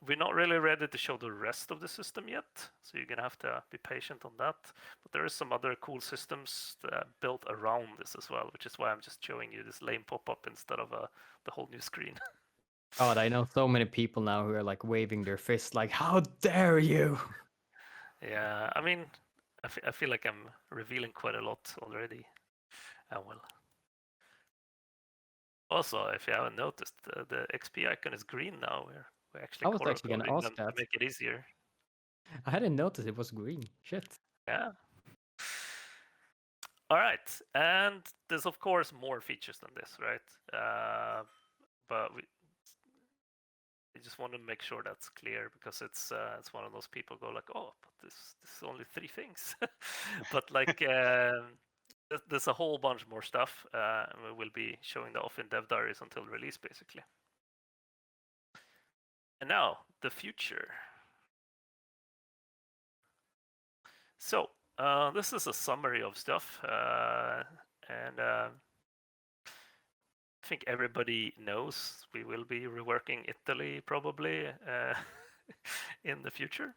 S1: We're not really ready to show the rest of the system yet, so you're gonna have to be patient on that. But there is some other cool systems that are built around this as well, which is why I'm just showing you this lame pop-up instead of the whole new screen.
S2: God, I know so many people now who are like waving their fists, like, "How dare you!"
S1: Yeah, I mean, I feel like I'm revealing quite a lot already. Well. Also, if you haven't noticed, the XP icon is green now. We're actually
S2: I was
S1: color
S2: actually gonna
S1: coding
S2: ask
S1: them to
S2: that.
S1: make it easier.
S2: I hadn't noticed it was green. Shit.
S1: Yeah. All right, and there's of course more features than this, right? But we just want to make sure that's clear, because it's one of those people go like, oh, but this is only 3 things, but like there's a whole bunch more stuff, and we will be showing that off in Dev Diaries until release, basically. And now the future. So this is a summary of stuff, and I think everybody knows we will be reworking Italy probably in the future.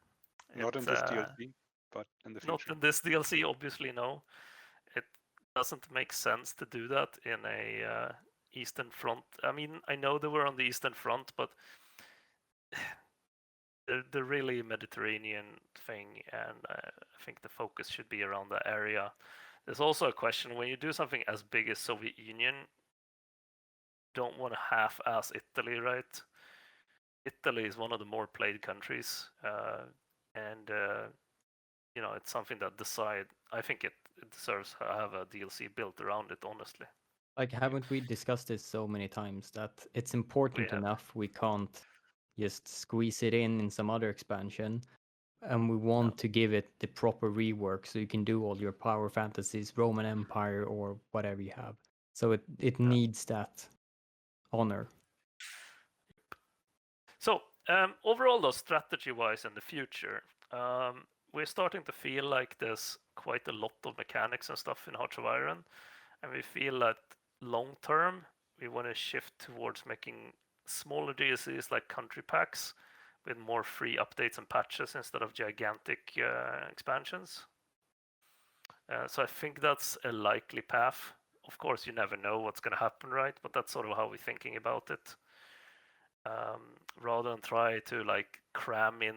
S3: Not in this DLC, but in the future.
S1: Not in this DLC, obviously, no. It doesn't make sense to do that in a Eastern Front. I mean, I know they were on the Eastern Front, but they're really Mediterranean thing, and I think the focus should be around that area. There's also a question, when you do something as big as Soviet Union, don't want to half-ass Italy, right? Italy is one of the more played countries, and it's something that I think it deserves to have a DLC built around it, honestly.
S2: Like, haven't we discussed this so many times that it's important enough we can't just squeeze it in some other expansion, and we want to give it the proper rework so you can do all your power fantasies, Roman Empire or whatever you have. So it needs that honor.
S1: So overall, though, strategy-wise in the future, we're starting to feel like there's quite a lot of mechanics and stuff in Hearts of Iron, and we feel that long term we want to shift towards making smaller DLCs like country packs with more free updates and patches instead of gigantic expansions. So I think that's a likely path. Of course, you never know what's going to happen, right? But that's sort of how we're thinking about it. Rather than try to like cram in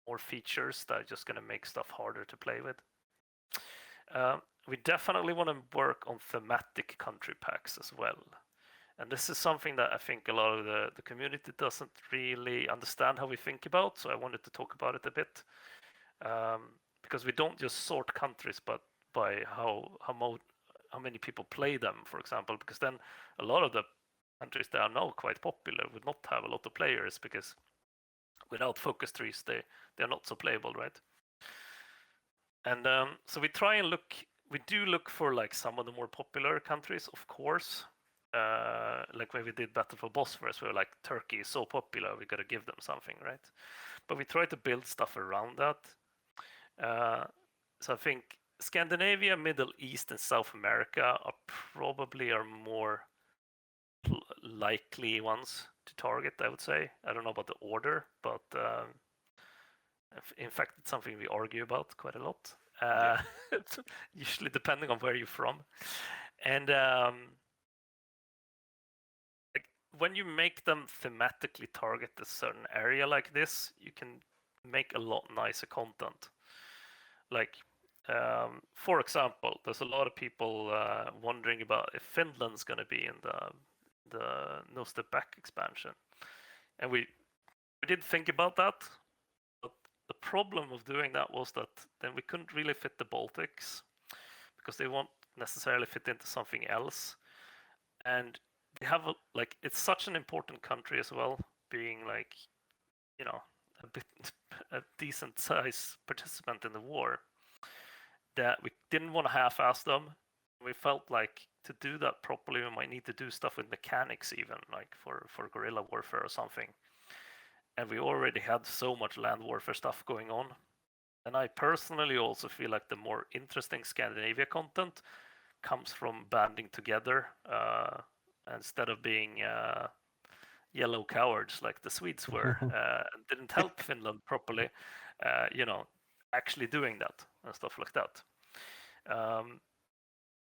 S1: more features that are just going to make stuff harder to play with. We definitely want to work on thematic country packs as well. And this is something that I think a lot of the community doesn't really understand how we think about. So I wanted to talk about it a bit, because we don't just sort countries, but by how many people play them, for example. Because then a lot of the countries that are now quite popular would not have a lot of players, because without focus trees, they're not so playable, right? And so we try and look. We do look for like some of the more popular countries, of course. Like when we did Battle for Bosphorus, we were like, Turkey is so popular, we gotta give them something, right? But we try to build stuff around that. So I think Scandinavia, Middle East, and South America are probably our more likely ones to target, I would say. I don't know about the order, but in fact, it's something we argue about quite a lot. Usually depending on where you're from. And like when you make them thematically target a certain area like this, you can make a lot nicer content. Like, for example, there's a lot of people wondering about if Finland's going to be in the No Step Back expansion, and we did think about that. But the problem of doing that was that then we couldn't really fit the Baltics, because they won't necessarily fit into something else, and they have like it's such an important country as well, being like, you know, a decent size participant in the war, that we didn't want to half-ass them. We felt like to do that properly, we might need to do stuff with mechanics, even like for guerrilla warfare or something. And we already had so much land warfare stuff going on. And I personally also feel like the more interesting Scandinavia content comes from banding together, instead of being yellow cowards like the Swedes were, and didn't help Finland properly, actually doing that and stuff like that.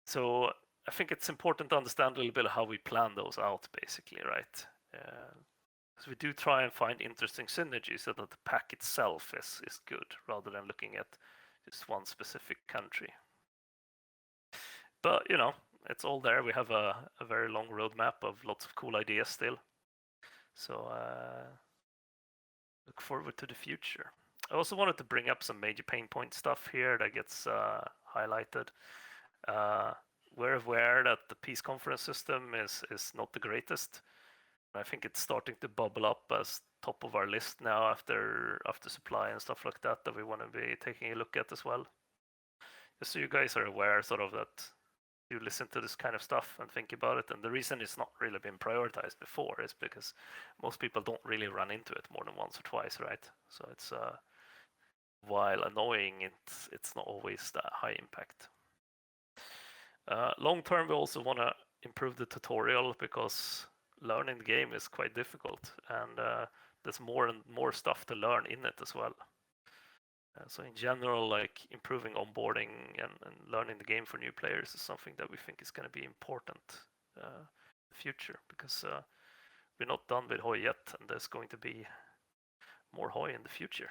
S1: So I think it's important to understand a little bit how we plan those out, basically, right? Because we do try and find interesting synergies so that the pack itself is good, rather than looking at just one specific country. But it's all there. We have a very long roadmap of lots of cool ideas still. So look forward to the future. I also wanted to bring up some major pain point stuff here that gets highlighted. We're aware that the peace conference system is not the greatest. I think it's starting to bubble up as top of our list now after supply and stuff like that we want to be taking a look at as well. Just so you guys are aware, sort of, that you listen to this kind of stuff and think about it. And the reason it's not really been prioritized before is because most people don't really run into it more than once or twice, right? So it's while annoying, it's not always that high impact. Long term, we also want to improve the tutorial, because learning the game is quite difficult, and there's more and more stuff to learn in it as well. So in general, like improving onboarding and learning the game for new players is something that we think is going to be important in the future, because we're not done with Hoi yet, and there's going to be more Hoi in the future.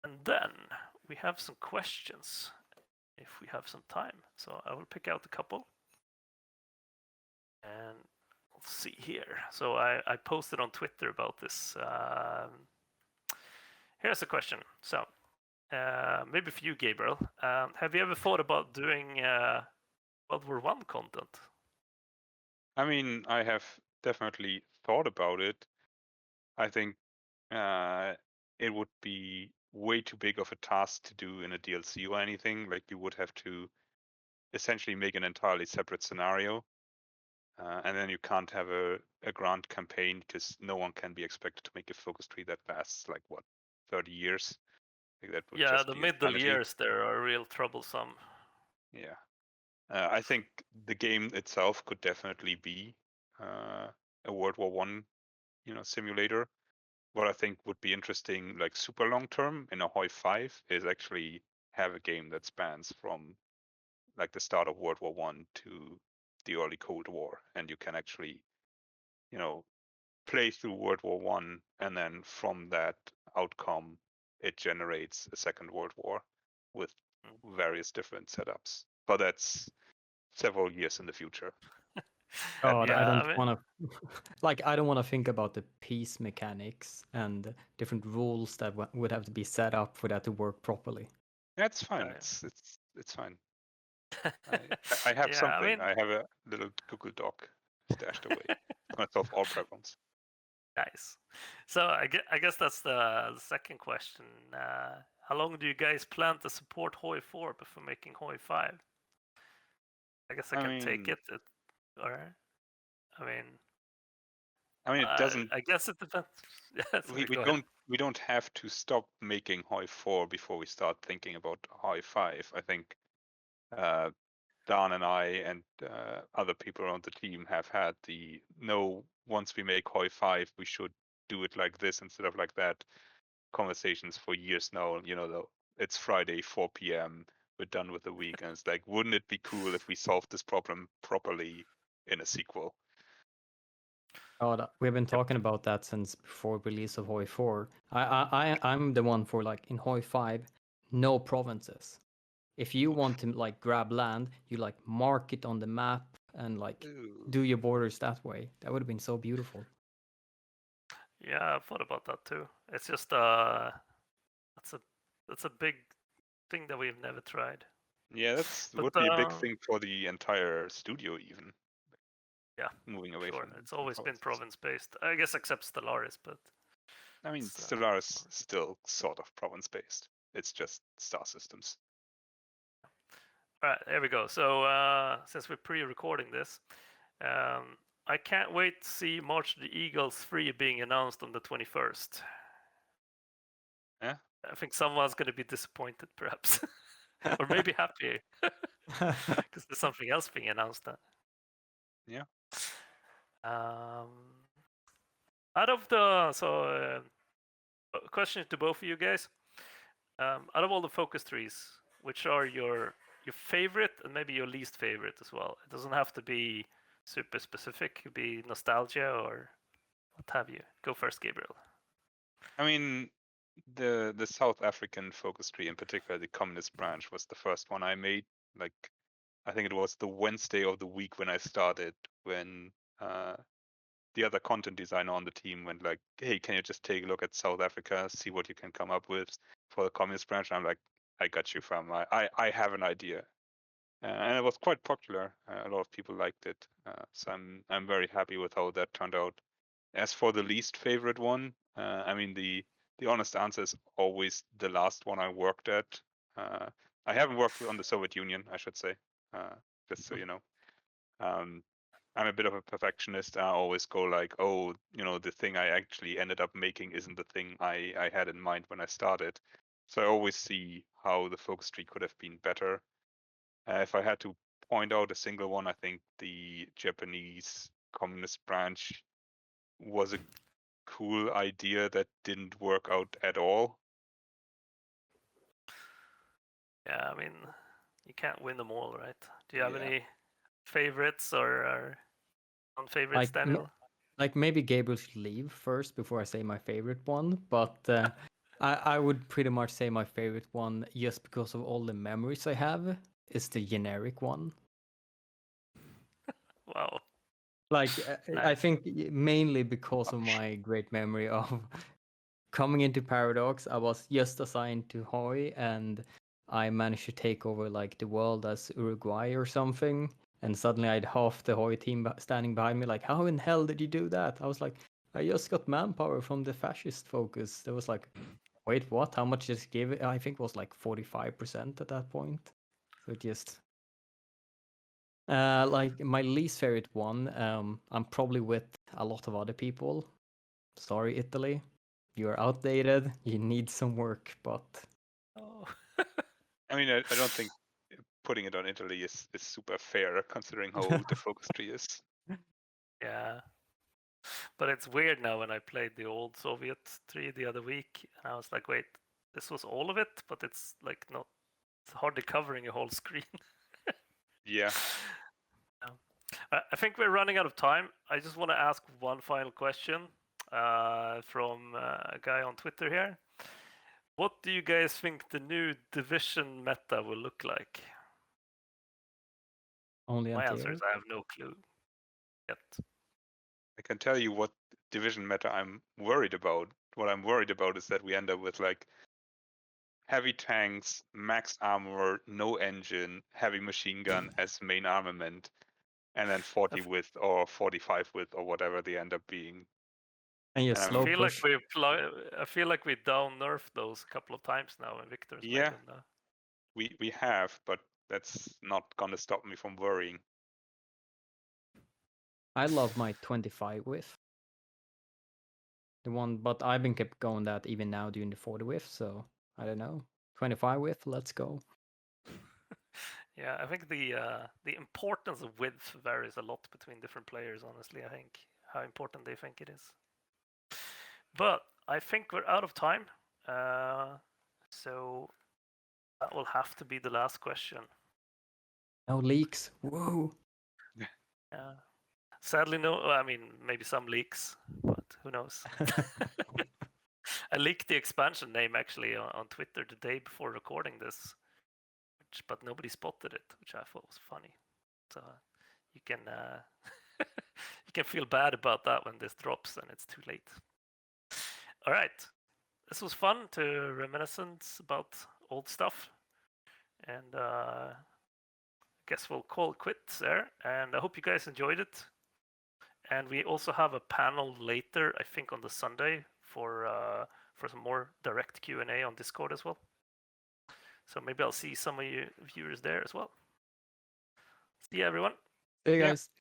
S1: And then we have some questions, if we have some time. So I will pick out a couple. And let's see here. So I posted on Twitter about this. Here's a question. So maybe for you, Gabriel. Have you ever thought about doing World War I content?
S3: I mean, I have definitely thought about it. I think it would be way too big of a task to do in a DLC or anything. Like, you would have to essentially make an entirely separate scenario. And then you can't have a grand campaign, because no one can be expected to make a focus tree that lasts, like, what, 30 years? Like, that would just
S1: the
S3: be
S1: middle
S3: insanity.
S1: years there are real troublesome.
S3: Yeah. I think the game itself could definitely be a World War I, simulator. What I think would be interesting, like super long term in a Hoi 5, is actually have a game that spans from like the start of World War I to the early Cold War, and you can actually, play through World War I, and then from that outcome, it generates a Second World War with various different setups. But that's several years in the future.
S2: God,
S1: Yeah,
S2: I
S1: I
S2: don't
S1: mean-
S2: want to like I don't want to think about the piece mechanics and different rules that would have to be set up for that to work properly.
S3: That's fine.
S1: Yeah.
S3: It's fine. I have
S1: Yeah, I
S3: something.
S1: mean-
S3: I have a little Google Doc stashed away. It's gonna solve all problems.
S1: Nice. So I guess that's the second question. How long do you guys plan to support Hoi 4 before making Hoi 5? I guess I can take it. Or I mean,
S3: it doesn't.
S1: I guess it depends. Yeah, sorry,
S3: We
S1: go ahead.
S3: don't have to stop making Hoi 4 before we start thinking about Hoi 5. I think Dan and I and other people on the team have had once we make Hoi 5, we should do it like this instead of like that conversations for years now. It's Friday, 4 p.m. We're done with the week, and it's like, wouldn't it be cool if we solved this problem properly in a sequel?
S2: God, we've been talking about that since before release of Hoi 4. I'm the one for like in Hoi 5, no provinces. If you want to like grab land, you like mark it on the map and like do your borders that way. That would have been so beautiful.
S1: Yeah, I thought about that too. It's just that's a big thing that we've never tried.
S3: Yeah, would be a big thing for the entire studio even.
S1: Yeah,
S3: moving away
S1: sure.
S3: from.
S1: It's always been
S3: provinces.
S1: province-based, I guess, except Stellaris. But
S3: I mean,
S1: it's,
S3: Stellaris still sort of province-based. It's just star systems.
S1: all right, there we go. So since we're pre-recording this, I can't wait to see March of the Eagles 3 being announced on the 21st.
S3: Yeah.
S1: I think someone's going to be disappointed, perhaps, or maybe happy, because there's something else being announced then.
S3: Yeah.
S1: Out of the question to both of you guys. Out of all the focus trees, which are your favorite and maybe your least favorite as well? It doesn't have to be super specific. It could be nostalgia or what have you. Go first, Gabriel.
S3: I mean, the South African focus tree, in particular, the Communist branch, was the first one I made. Like, I think it was the Wednesday of the week when I started, when the other content designer on the team went like, "Hey, can you just take a look at South Africa, see what you can come up with for the Communist branch?" And I'm like, "I got you, fam. I have an idea." And it was quite popular. A lot of people liked it, so I'm very happy with how that turned out. As for the least favorite one, I mean the honest answer is always the last one I worked at. I haven't worked on the Soviet Union, I should say, just so you know. I'm a bit of a perfectionist. I always go like, oh, the thing I actually ended up making isn't the thing I had in mind when I started. So I always see how the focus tree could have been better. If I had to point out a single one, I think the Japanese Communist branch was a cool idea that didn't work out at all.
S1: Yeah, I mean, you can't win them all, right? Do you have any favorites or non-favorites, Daniel?
S2: Like maybe Gabriel should leave first before I say my favorite one, but I would pretty much say my favorite one, just because of all the memories I have, is the generic one.
S1: Wow.
S2: Like I
S1: Nice.
S2: think mainly because of my great memory of coming into Paradox. I was just assigned to Hoi, and I managed to take over like the world as Uruguay or something. And suddenly I had half the Hoi team standing behind me, like, how in hell did you do that? I was like, I just got manpower from the fascist focus. There was like, wait, what? How much did it give? I think it was like 45% at that point. So it just like my least favorite one, I'm probably with a lot of other people. Sorry, Italy. You're outdated. You need some work, but
S1: Oh.
S3: I mean, I don't think putting it on Italy is super fair considering how old the focus tree is.
S1: Yeah. But it's weird now when I played the old Soviet 3 the other week, and I was like, wait, this was all of it, but it's like not, it's hardly covering a whole screen.
S3: Yeah.
S1: I think we're running out of time. I just want to ask one final question from a guy on Twitter here. What do you guys think the new division meta will look like?
S2: Only
S1: My
S2: until.
S1: answer is I have no clue yet.
S3: I can tell you what division meta I'm worried about. What I'm worried about is that we end up with like heavy tanks, max armor, no engine, heavy machine gun as main armament, and then 40 width or 45 width or whatever they end up being.
S2: And you
S3: And I'm-
S2: slow
S1: I feel
S2: push.
S1: I feel like we down nerfed those a couple of times now, and Victor's
S3: Yeah.
S1: made them.
S3: We have, but that's not gonna stop me from worrying.
S2: I love my 25 width. The one, but I've been kept going that even now doing the 40 width, so I don't know. 25 width, let's go.
S1: Yeah, I think the importance of width varies a lot between different players. Honestly, I think how important they think it is. But I think we're out of time, so that will have to be the last question.
S2: No leaks. Whoa.
S1: Sadly, no. I mean, maybe some leaks, but who knows? I leaked the expansion name actually on Twitter the day before recording this, but nobody spotted it, which I thought was funny. So you can you can feel bad about that when this drops and it's too late. All right, this was fun to reminiscence about old stuff, and I guess we'll call it quits there. And I hope you guys enjoyed it. And we also have a panel later, I think, on the Sunday for some more direct Q&A on Discord as well. So maybe I'll see some of you viewers there as well. See you, everyone.
S2: Hey
S3: Yeah.
S2: guys.